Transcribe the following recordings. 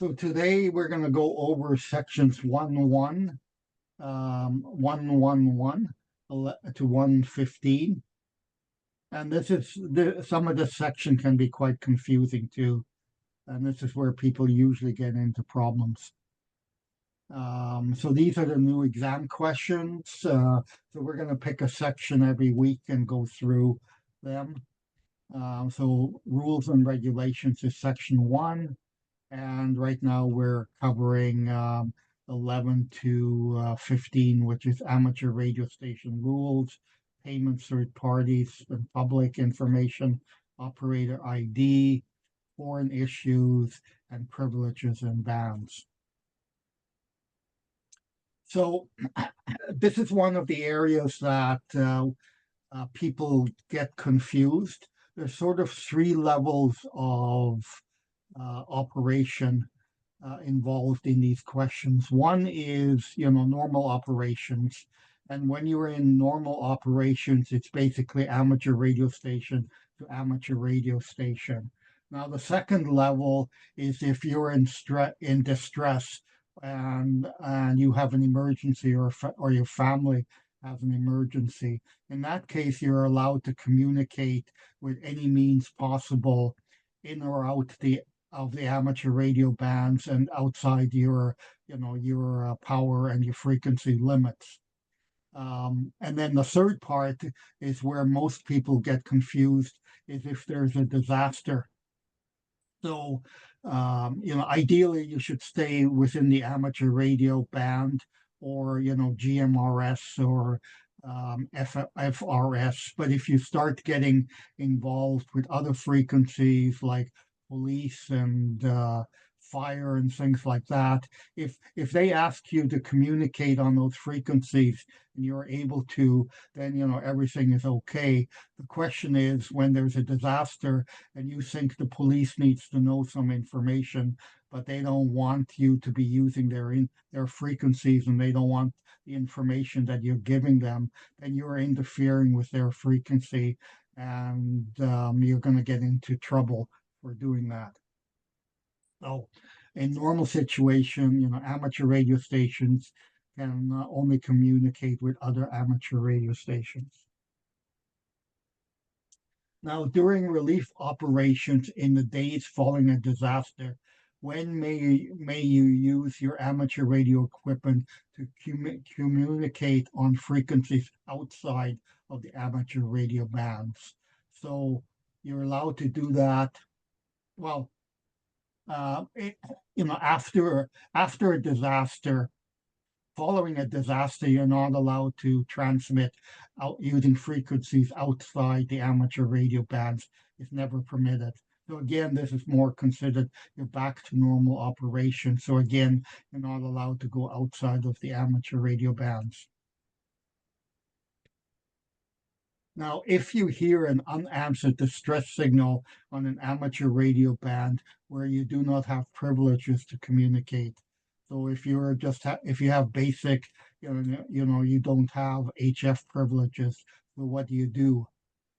So today we're going to go over sections 111 to 115. And some of this section can be quite confusing too. And this is where people usually get into problems. So these are the new exam questions. So we're going to pick a section every week and go through them. So rules and regulations is section 1. And right now we're covering 11 to 15, which is amateur radio station rules, payments, third parties, and public information, operator ID, foreign issues, and privileges and bans. So this is one of the areas that people get confused. There's sort of 3 levels of operation involved in these questions. One is, normal operations. And when you're in normal operations, it's basically amateur radio station to amateur radio station. Now, the second level is if you're in distress and you have an emergency or your family has an emergency. In that case, you're allowed to communicate with any means possible in or out of the amateur radio bands and outside your power and your frequency limits. And then the third part is where most people get confused, is if there's a disaster. So ideally you should stay within the amateur radio band, or GMRS or FRS. But if you start getting involved with other frequencies like police and fire and things like that, if they ask you to communicate on those frequencies and you're able to, then everything is okay. The question is, when there's a disaster and you think the police needs to know some information, but they don't want you to be using their frequencies, and they don't want the information that you're giving them, then you're interfering with their frequency, and you're going to get into trouble for doing that. So, in normal situation, amateur radio stations can only communicate with other amateur radio stations. Now, during relief operations in the days following a disaster, when may you use your amateur radio equipment to communicate on frequencies outside of the amateur radio bands? So you're allowed to do that. Well, after a disaster, following a disaster, you're not allowed to transmit out using frequencies outside the amateur radio bands. It's never permitted. So again, this is more considered you're back to normal operation. So again, you're not allowed to go outside of the amateur radio bands. Now, if you hear an unanswered distress signal on an amateur radio band where you do not have privileges to communicate, so if if you have basic, you don't have HF privileges, so what do you do?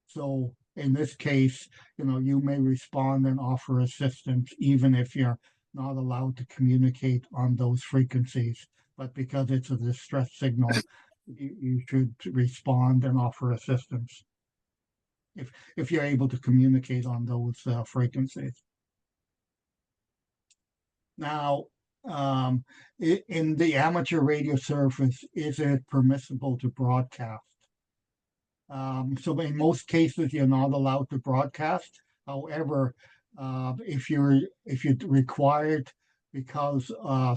So in this case, you may respond and offer assistance even if you're not allowed to communicate on those frequencies. But because it's a distress signal, you should respond and offer assistance if you're able to communicate on those frequencies. Now, in the amateur radio service, is it permissible to broadcast? So in most cases, you're not allowed to broadcast. However, if you're required because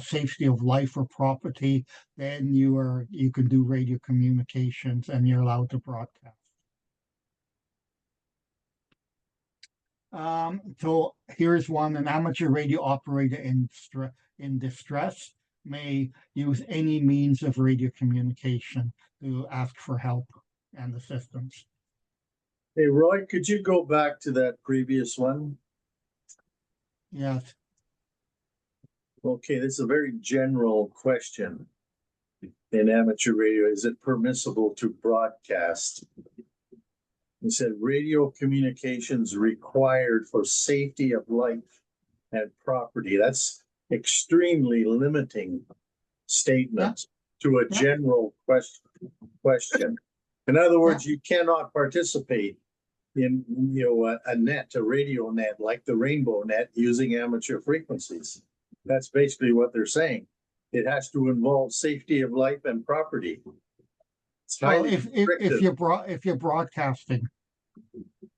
safety of life or property, then you can do radio communications and you're allowed to broadcast. So here's one: an amateur radio operator in distress may use any means of radio communication to ask for help and assistance. Hey, Roy, could you go back to that previous one? Yes. Okay, this is a very general question. In amateur radio, is it permissible to broadcast? He said radio communications required for safety of life and property. That's extremely limiting statement to a Yeah. general question. In other words, you cannot participate in, you know, a radio net like the Rainbow Net using amateur frequencies. That's basically what they're saying. It has to involve safety of life and property. It's Well, highly if restrictive. you're broadcasting,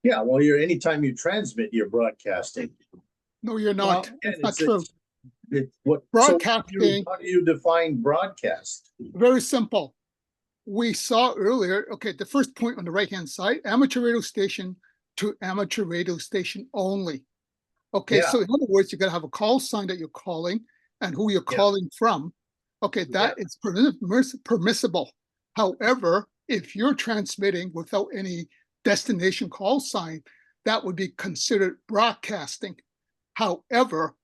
Yeah, well, anytime you transmit, you're broadcasting. No, you're Well, not. And That's not true. what Broadcasting- how do you define broadcast? Very simple. We saw earlier, okay, the first point on the right-hand side, amateur radio station to amateur radio station only. Okay, Yeah. so in other words, you gotta have a call sign that you're calling and who you're Yeah. calling from. Okay, that is permissible. However, if you're transmitting without any destination call sign, that would be considered broadcasting. However,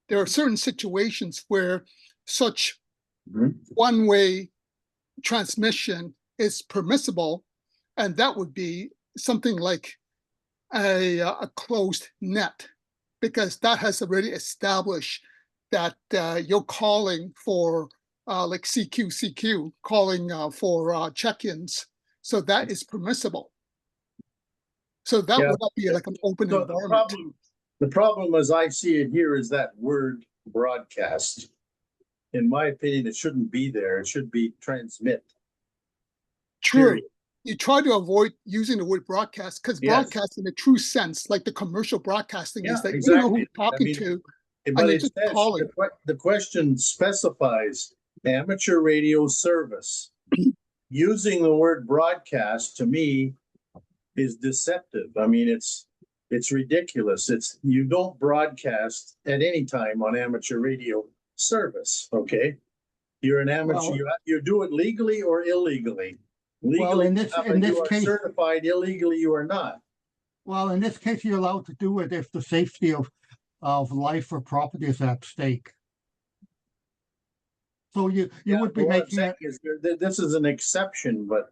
there are certain situations where such Mhm. one-way transmission is permissible, and that would be something like a closed net, because that has already established that you're calling for like CQ, calling for check-ins. So that is permissible. So that Yeah. would not be like an open So environment. the problem as I see it here is that word broadcast. In my opinion, it shouldn't be there. It should be transmit. True. Period. You try to avoid using the word broadcast because Yes. broadcast in the true sense, like the commercial broadcasting, Yeah, is that you know who exactly. you're talking I mean, to. But you're it just says, calling. the question specifies amateur radio service. Using the word broadcast to me is deceptive. I mean, it's ridiculous. You don't broadcast at any time on amateur radio service, okay? You're an amateur, Well- you do it legally or illegally. Well, Legally, in this you are case- certified, illegally, you are not. well, in this case, you're allowed to do it if the safety of life or property is at stake. So you Yeah, would be what I'm making saying it, is this is an exception, but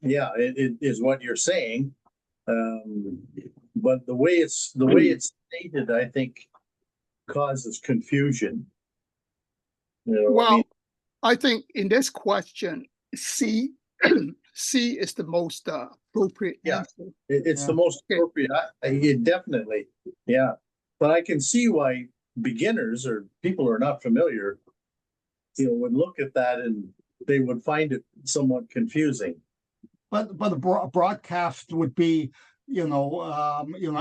Yeah. it is what you're saying. But the way it's stated, I think, causes confusion. You know, I Well, mean, I think in this question, C, C is the most appropriate Yeah. answer. it's the Yeah. most Okay. appropriate. Definitely, yeah. But I can see why beginners or people who are not familiar, would look at that and they would find it somewhat confusing. but a broadcast would be,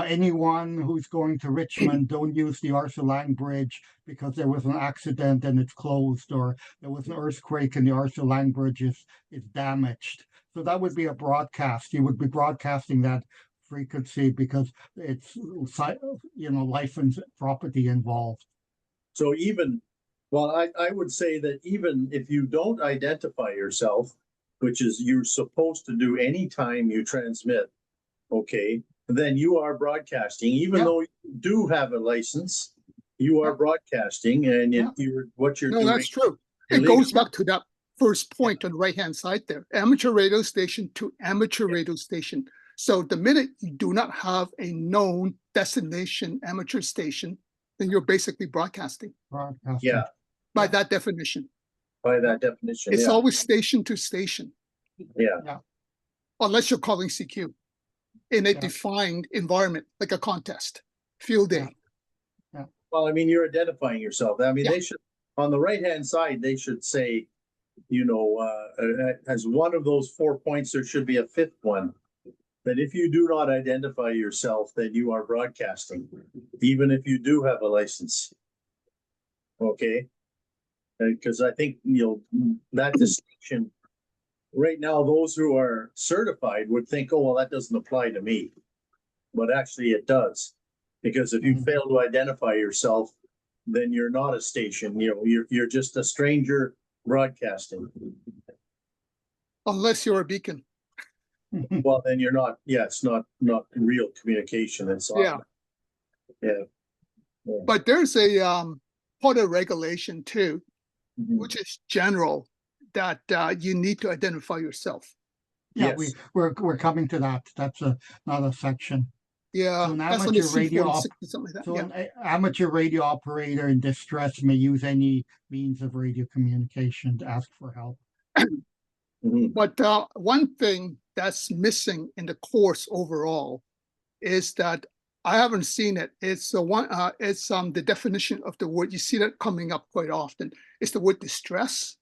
anyone who's going to Richmond, don't use the Arthur Lang Bridge because there was an accident and it's closed, or there was an earthquake and the Arthur Lang Bridge is damaged. So that would be a broadcast. You would be broadcasting that frequency because it's, life and property involved. So I would say that even if you don't identify yourself, which is you're supposed to do anytime you transmit, okay, then you are broadcasting, even Yeah. though you do have a license, you are Yeah. broadcasting and Yeah. what you're No, doing. that's true. It illegal. goes back to that first point on the right-hand side there, amateur radio station to amateur radio station. So the minute you do not have a known destination amateur station, then you're basically broadcasting Broadcasting. Yeah, by Yeah. that definition. by that definition, It's yeah, always station to station, yeah. unless you're calling CQ in a Yeah. defined environment, like a contest, field day. Yeah. Well, I mean, you're identifying yourself. I mean, Yeah. they should, on the right-hand side, they should say, as one of those 4 points, there should be a fifth one. That if you do not identify yourself, then you are broadcasting, even if you do have a license. Okay? Because I think, that distinction, right now, those who are certified would think, oh, well, that doesn't apply to me. But actually it does. Because if you Mhm. fail to identify yourself, then you're not a station, you're just a stranger broadcasting. Unless you're a beacon. Well, then you're not, it's not real communication and so on. Yeah. Yeah. But there's a part of regulation too, Mhm. which is general, that you need to identify yourself. Yeah, Yes. we're coming to that. That's another section. Yeah, So an that's on the amateur radio C-46 or something like that, So yeah. an amateur radio operator in distress may use any means of radio communication to ask for help. Mhm. But one thing that's missing in the course overall is that I haven't seen it. It's the one. It's the definition of the word. You see that coming up quite often. It's the word distress.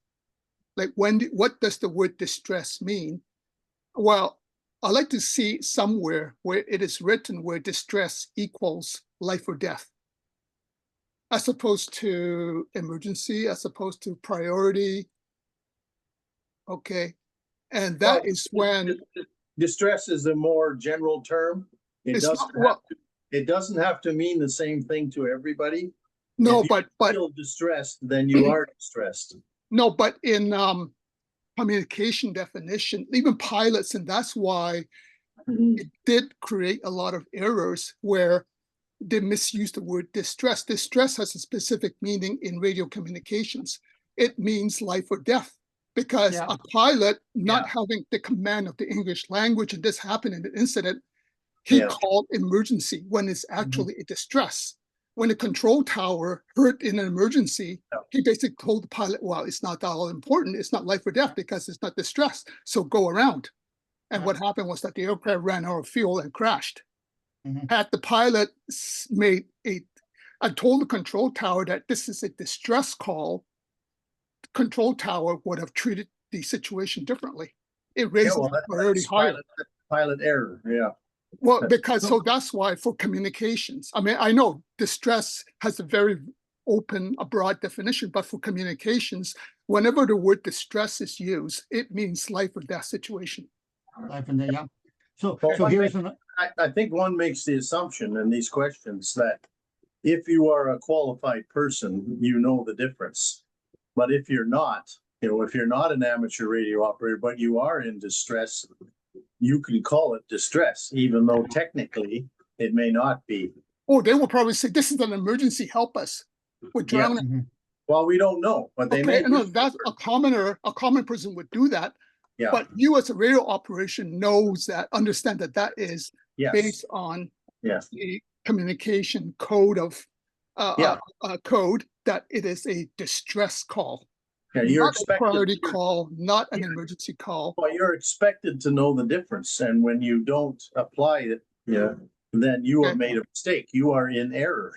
Like what does the word distress mean? Well, I like to see somewhere where it is written where distress equals life or death, as opposed to emergency, as opposed to priority. Okay, and that Well, is when distress is a more general term. It it's doesn't not well. it doesn't have to mean the same thing to everybody. No, If you but feel distressed, then you are distressed. no, but in communication definition, even pilots, and that's why it did create a lot of errors where they misuse the word distress. Distress has a specific meaning in radio communications. It means life or death, because Yeah. a pilot not having the command of the English language, and this happened in an incident, he Yeah. called emergency when it's actually a distress. When the control tower heard in an emergency, Yeah. he basically told the pilot, well, it's not that all important. It's not life or death because it's not distress. So go around. And Yeah. what happened was that the aircraft ran out of fuel and crashed. Mhm. Had the pilot I told the control tower that this is a distress call, the control tower would have treated the situation differently. It Yeah, raised well, the priority higher. that's pilot error. Yeah. Well, because so that's why for communications, I mean, I know distress has a very open, a broad definition, but for communications, whenever the word distress is used, it means life or death situation. Life and death, yeah. So Well, one here's thing- an I think one makes the assumption in these questions that if you are a qualified person, you know the difference. But if you're not, if you're not an amateur radio operator, but you are in distress, you can call it distress, even though technically it may not be. Oh, they will probably say, this is an emergency, help us. We're Yeah. drowning. Mhm. Well, we don't know, but they may. Okay, no, that's a common person would do that. Yeah. But you as a radio operation understand that is Yes. based on Yes. the communication code of Yeah. code that it is a distress call, Yeah, you're not a expected. priority call, not an emergency call. Well, you're expected to know the difference, and when you don't apply it, then you have Okay. made a mistake. You are in error.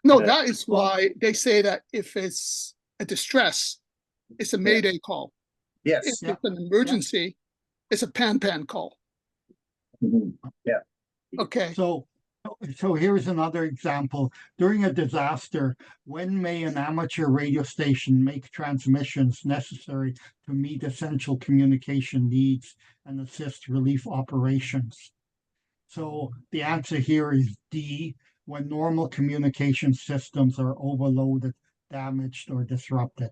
No, Yeah. that is why they say that if it's a distress, it's a mayday call. If Yes. Yeah. it's an emergency, it's a pan call. Mhm. Okay. So here's another example. During a disaster, when may an amateur radio station make transmissions necessary to meet essential communication needs and assist relief operations? So the answer here is D, when normal communication systems are overloaded, damaged, or disrupted.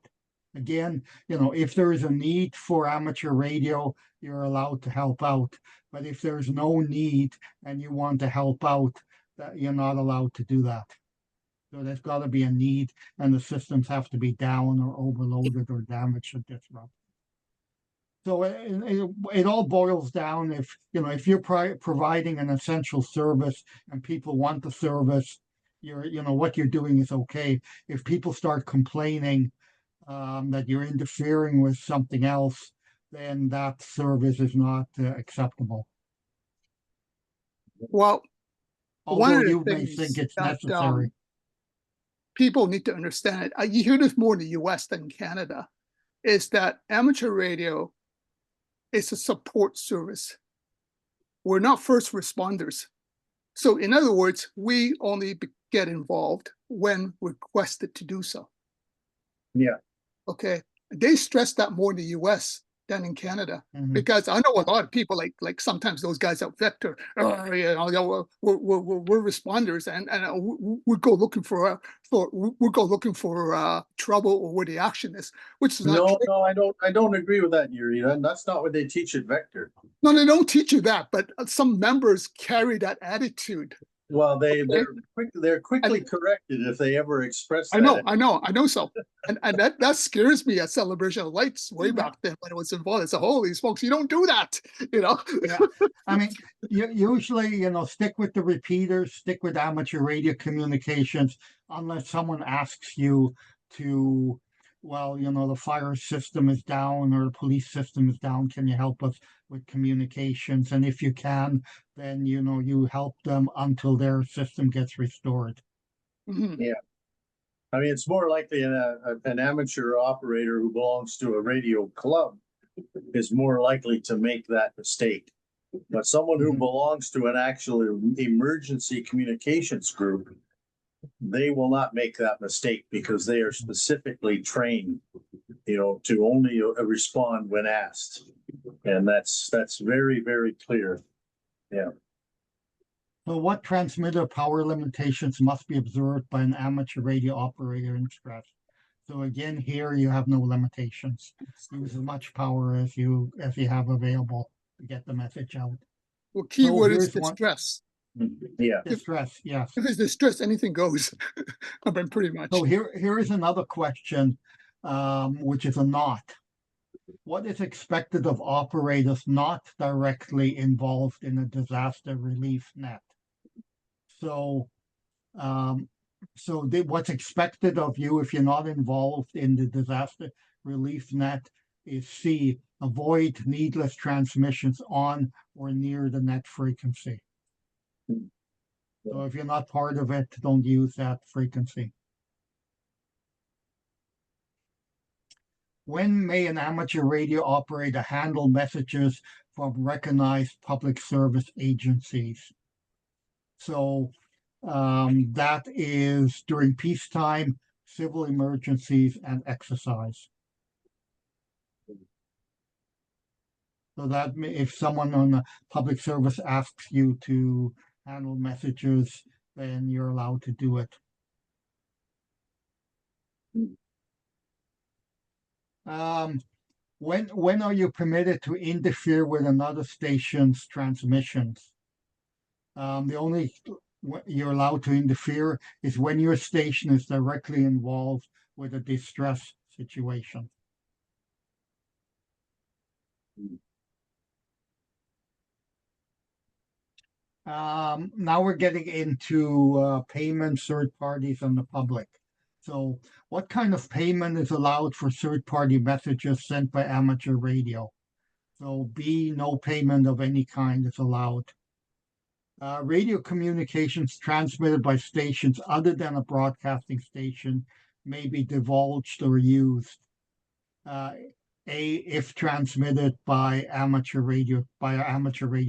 Again, if there is a need for amateur radio, you're allowed to help out. But if there's no need and you want to help out, that you're not allowed to do that. So there's got to be a need, and the systems have to be down or overloaded or damaged or disrupted. So it all boils down if you're providing an essential service and people want the service, what you're doing is okay. If people start complaining that you're interfering with something else, then that service is not acceptable. Well, one Although of the you may things think it's that necessary. people need to understand, you hear this more in the US than Canada, is that amateur radio is a support service. We're not first responders. So in other words, we only get involved when requested to do so. Yeah. Okay. They stress that more in the US than in Canada. Mhm. Because I know a lot of people like sometimes those guys out Vector, we're responders and we go looking for trouble or where the action is, which is not No, true. I don't agree with that, Yuri. That's not what they teach at Vector. No, they don't teach you that, but some members carry that attitude. Well, they're quickly corrected if they ever express I that. know so. And that scares me at Celebration of Lights way Yeah. back then when it was involved. It's a holy smokes, you don't do that, you know? Yeah, I mean, usually, stick with the repeaters, stick with amateur radio communications, unless someone asks you to, well, the fire system is down or the police system is down. Can you help us with communications? And if you can, then, you help them until their system gets restored. Mhm. I mean, it's more likely an amateur operator who belongs to a radio club is more likely to make that mistake. But someone who Mhm. belongs to an actual emergency communications group, they will not make that mistake because they are specifically trained, to only respond when asked. And that's very, very clear. Yeah. So what transmitter power limitations must be observed by an amateur radio operator in stress? So again, here you have no limitations. Use as much power as you have available to get the message out. Well, keyword is here's one- distress. Yeah. Distress, yes. If it's distress, anything goes. I mean, pretty much. So here is another question, which is a not. What is expected of operators not directly involved in a disaster relief net? So what's expected of you if you're not involved in the disaster relief net is C, avoid needless transmissions on or near the net frequency. So if you're not part of it, don't use that frequency. When may an amateur radio operator handle messages from recognized public service agencies? So that is during peacetime, civil emergencies, and exercise. So that if someone on the public service asks you to handle messages, then you're allowed to do it. When are you permitted to interfere with another station's transmissions? The only you're allowed to interfere is when your station is directly involved with a distress situation. Now we're getting into payments, third parties, and the public. So what kind of payment is allowed for third-party messages sent by amateur radio? So B, no payment of any kind is allowed. Radio communications transmitted by stations other than a broadcasting station may be divulged or used. A, if transmitted by amateur radio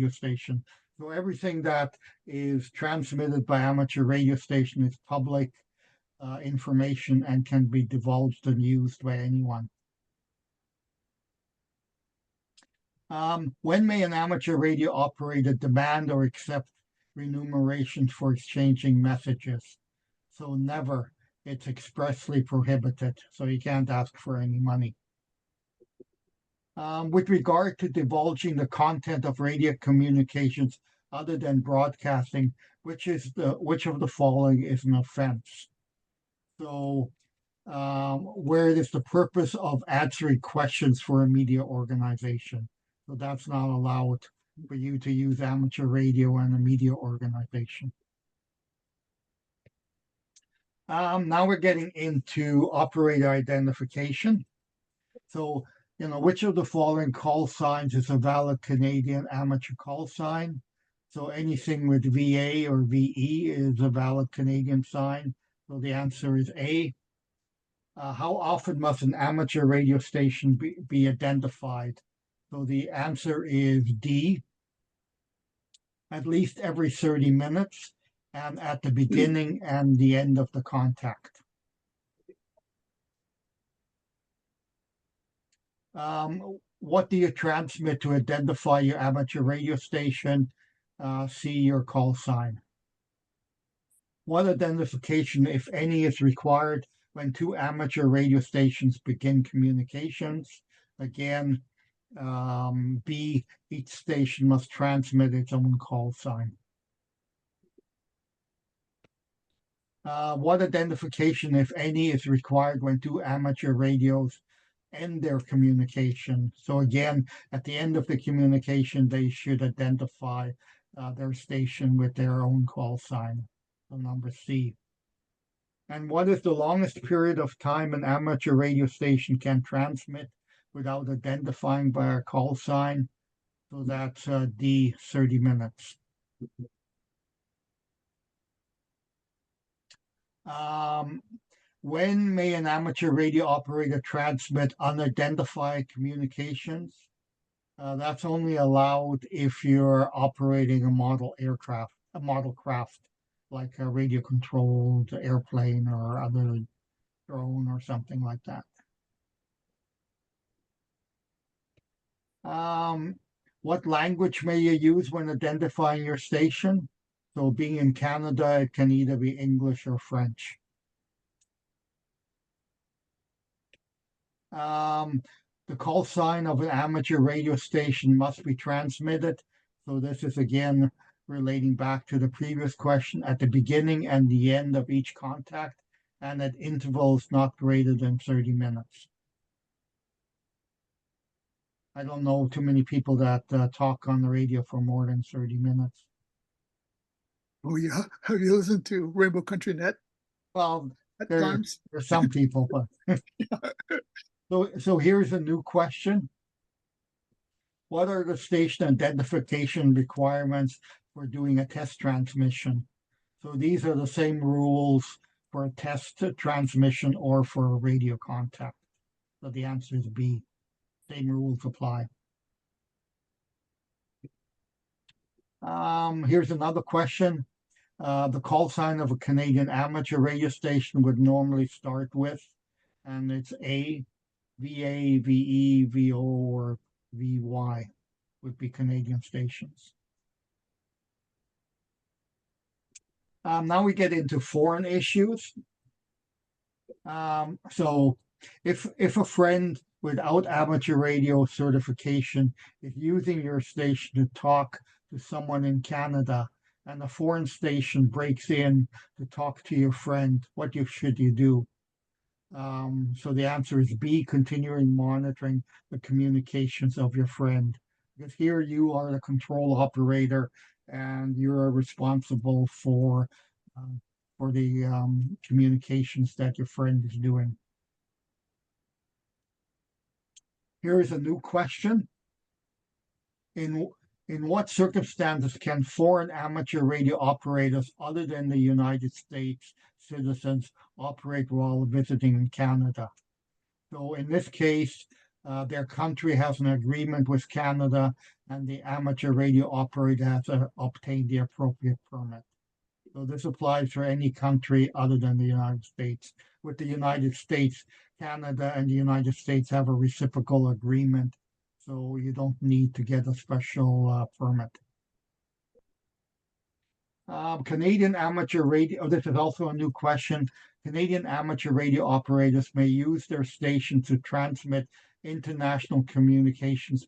station. So everything that is transmitted by amateur radio station is public information and can be divulged and used by anyone. When may an amateur radio operator demand or accept remuneration for exchanging messages? So never. It's expressly prohibited. So you can't ask for any money. With regard to divulging the content of radio communications other than broadcasting, which of the following is an offense? So where it is the purpose of answering questions for a media organization. So that's not allowed for you to use amateur radio and a media organization. Now we're getting into operator identification. So, which of the following call signs is a valid Canadian amateur call sign? So anything with VA or VE is a valid Canadian sign. So the answer is A. How often must an amateur radio station be identified? So the answer is D. At least every 30 minutes and at the beginning and the end of the contact. What do you transmit to identify your amateur radio station? See your call sign. What identification, if any, is required when two amateur radio stations begin communications? Again, B, each station must transmit its own call sign. What identification, if any, is required when two amateur radios end their communication? So again, at the end of the communication, they should identify their station with their own call sign, so number C. And what is the longest period of time an amateur radio station can transmit without identifying by a call sign? So that's D, 30 minutes. When may an amateur radio operator transmit unidentified communications? That's only allowed if you're operating a model craft, like a radio controlled airplane or other drone or something like that. What language may you use when identifying your station? So being in Canada, it can either be English or French. The call sign of an amateur radio station must be transmitted. So this is again relating back to the previous question, at the beginning and the end of each contact, and at intervals not greater than 30 minutes. I don't know too many people that talk on the radio for more than 30 minutes. Oh yeah, have you listened to Rainbow Country Net Well, at there, times? there's some people, but so here's a new question. What are the station identification requirements for doing a test transmission? So these are the same rules for a test transmission or for a radio contact. So the answer is B. Same rules apply. Here's another question. The call sign of a Canadian amateur radio station would normally start with, and it's A, VA, VE, VO, or VY would be Canadian stations. Now we get into foreign issues. So if a friend without amateur radio certification is using your station to talk to someone in Canada, and the foreign station breaks in to talk to your friend, what should you do? So the answer is B, continuing monitoring the communications of your friend. Because here you are the control operator and you're responsible for the communications that your friend is doing. Here is a new question. In what circumstances can foreign amateur radio operators other than the United States citizens operate while visiting in Canada? So in this case, their country has an agreement with Canada and the amateur radio operator has obtained the appropriate permit. So this applies for any country other than the United States. With the United States, Canada and the United States have a reciprocal agreement, so you don't need to get a special permit. Canadian amateur radio, this is also a new question. Canadian amateur radio operators may use their station to transmit international communications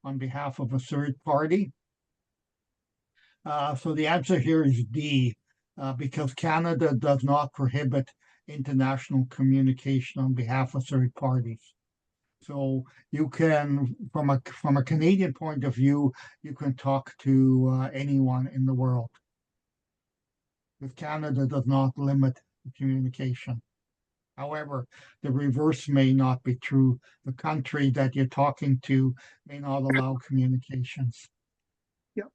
on behalf of a third party. So the answer here is D, because Canada does not prohibit international communication on behalf of third parties. So you can, from a Canadian point of view, you can talk to anyone in the world. Because Canada does not limit the communication. However, the reverse may not be true. The country that you're talking to may not allow communications. Yep.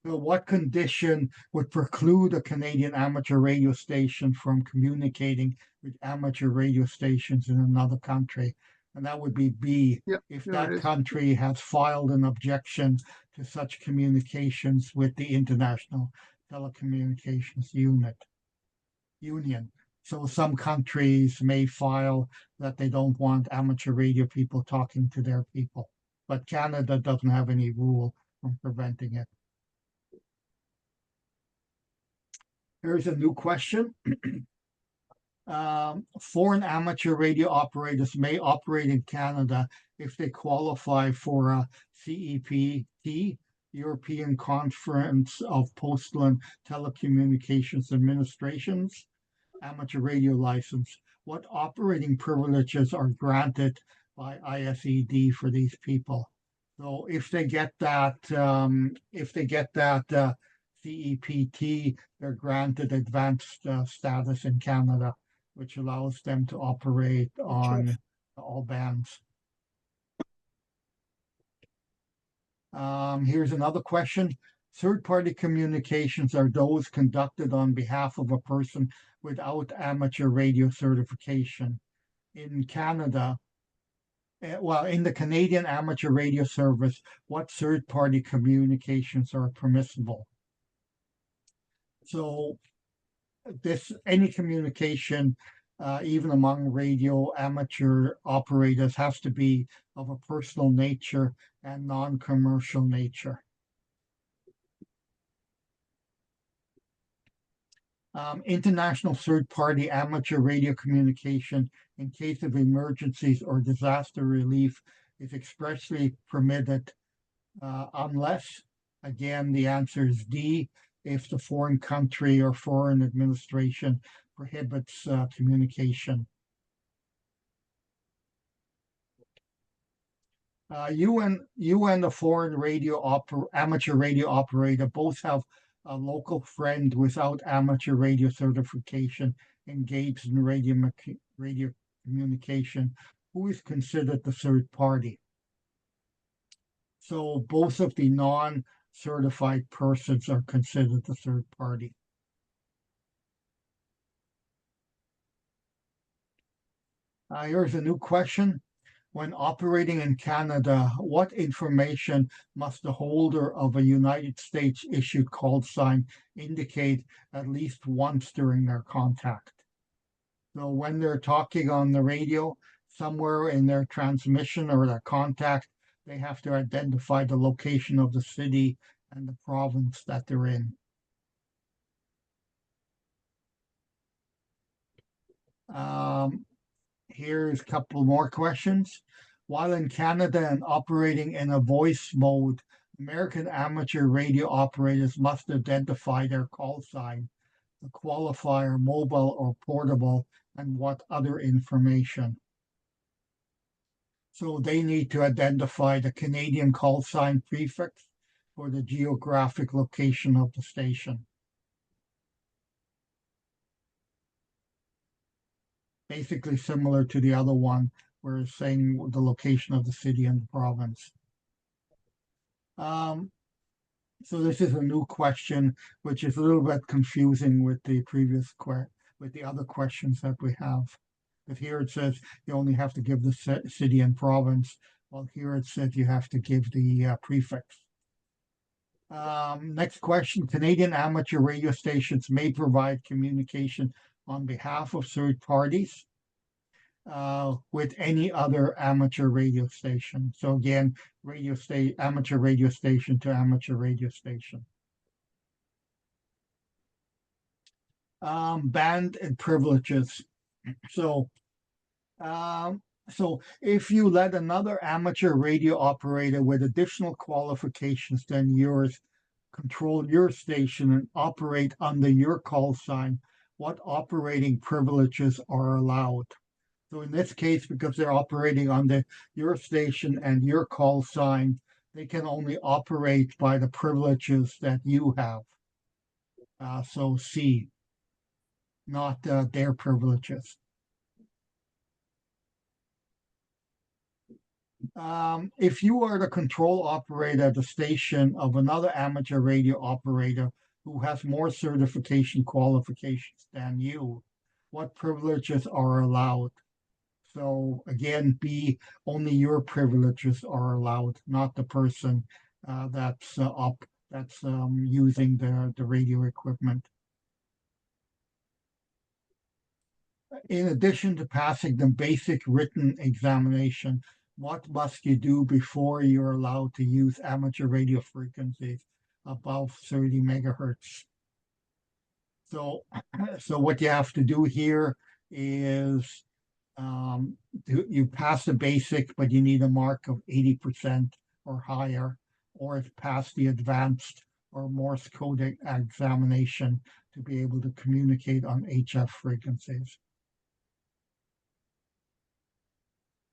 So what condition would preclude a Canadian amateur radio station from communicating with amateur radio stations in another country? And that would be B. Yep, if there that it is. country has filed an objection to such communications with the International Telecommunications Union. So some countries may file that they don't want amateur radio people talking to their people, but Canada doesn't have any rule from preventing it. Here's a new question. Foreign amateur radio operators may operate in Canada if they qualify for a CEPT, European Conference of Postal and Telecommunications Administrations, amateur radio license, what operating privileges are granted by ISED for these people? So if they get that, CEPT, they're granted advanced status in Canada, which allows them to operate on all bands. Here's another question. Third-party communications are those conducted on behalf of a person without amateur radio certification. In Canada, in the Canadian Amateur Radio Service, what third-party communications are permissible? So any communication, even among radio amateur operators, has to be of a personal nature and non-commercial nature. International third-party amateur radio communication in case of emergencies or disaster relief is expressly permitted unless, again, the answer is D, if the foreign country or foreign administration prohibits communication. You and the foreign amateur radio operator both have a local friend without amateur radio certification engaged in radio communication, who is considered the third party. So both of the non-certified persons are considered the third party. Here's a new question. When operating in Canada, what information must the holder of a United States issued call sign indicate at least once during their contact? So when they're talking on the radio, somewhere in their transmission or their contact, they have to identify the location of the city and the province that they're in. Here's a couple more questions. While in Canada and operating in a voice mode, American amateur radio operators must identify their call sign, the qualifier, mobile or portable, and what other information. So they need to identify the Canadian call sign prefix for the geographic location of the station. Basically similar to the other one, where it's saying the location of the city and the province. So this is a new question, which is a little bit confusing with the previous with the other questions that we have. But here it says you only have to give the city and province, while here it says you have to give the prefix. Next question, Canadian amateur radio stations may provide communication on behalf of third parties with any other amateur radio station. So again, amateur radio station to amateur radio station. Band and privileges. So if you let another amateur radio operator with additional qualifications than yours control your station and operate under your call sign, what operating privileges are allowed? So in this case, because they're operating under your station and your call sign, they can only operate by the privileges that you have. So C, not their privileges. If you are the control operator at the station of another amateur radio operator who has more certification qualifications than you, what privileges are allowed? So again, B, only your privileges are allowed, not the person that's using the radio equipment. In addition to passing the basic written examination, what must you do before you're allowed to use amateur radio frequencies above 30 megahertz? So what you have to do here is you pass the basic, but you need a mark of 80% or higher, or if past the advanced, or Morse code examination to be able to communicate on HF frequencies.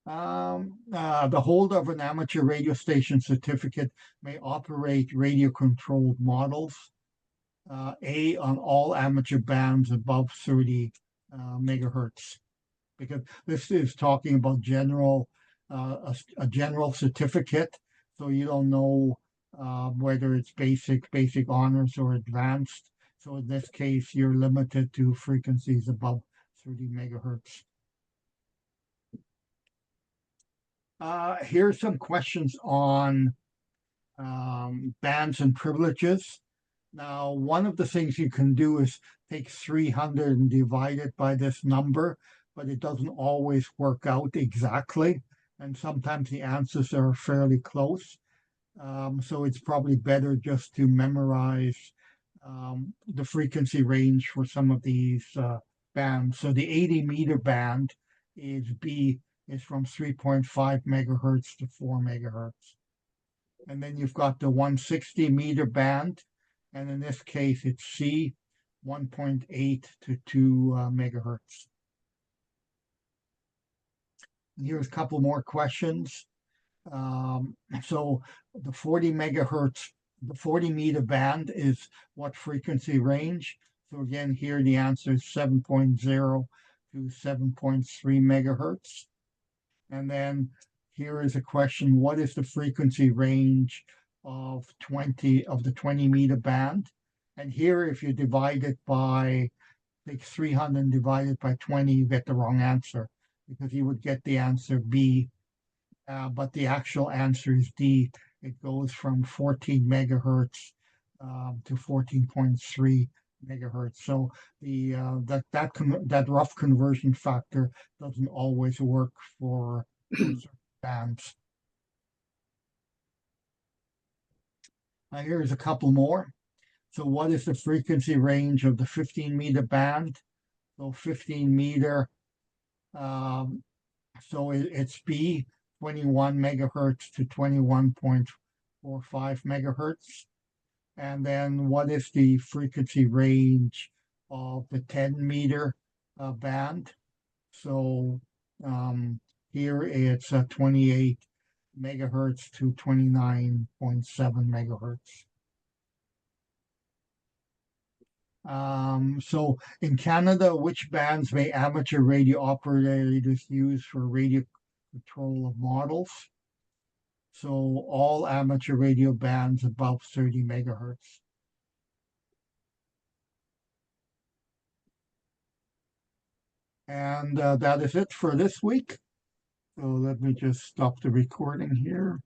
The holder of an amateur radio station certificate may operate radio-controlled models, A, on all amateur bands above 30 megahertz, because this is talking about general, a general certificate, so you don't know whether it's basic honors or advanced. So in this case, you're limited to frequencies above 30 megahertz. Here's some questions on bands and privileges. Now, one of the things you can do is take 300 and divide it by this number, but it doesn't always work out exactly. And sometimes the answers are fairly close. So it's probably better just to memorize the frequency range for some of these bands. So the 80 meter band is from 3.5 megahertz to 4 megahertz. And then you've got the 160 meter band, and in this case it's C, 1.8 to 2 megahertz. And here's a couple more questions. So the 40 megahertz, the 40 meter band is what frequency range? So again, here the answer is 7.0 to 7.3 megahertz. And then here is a question, what is the frequency range of the 20 meter band? And here, if you divide it by, take 300 and divide it by 20, you get the wrong answer, because you would get the answer B, but the actual answer is D. It goes from 14 megahertz to 14.3 megahertz. So the that rough conversion factor doesn't always work for certain bands. Here's a couple more. So what is the frequency range of the 15 meter band? So 15 meter, so it's B, 21 megahertz to 21.45 megahertz. And then what is the frequency range of the 10 meter band? So here it's 28 megahertz to 29.7 megahertz. So in Canada, which bands may amateur radio operators use for radio control of models? So all amateur radio bands above 30 megahertz. And that is it for this week. So let me just stop the recording here.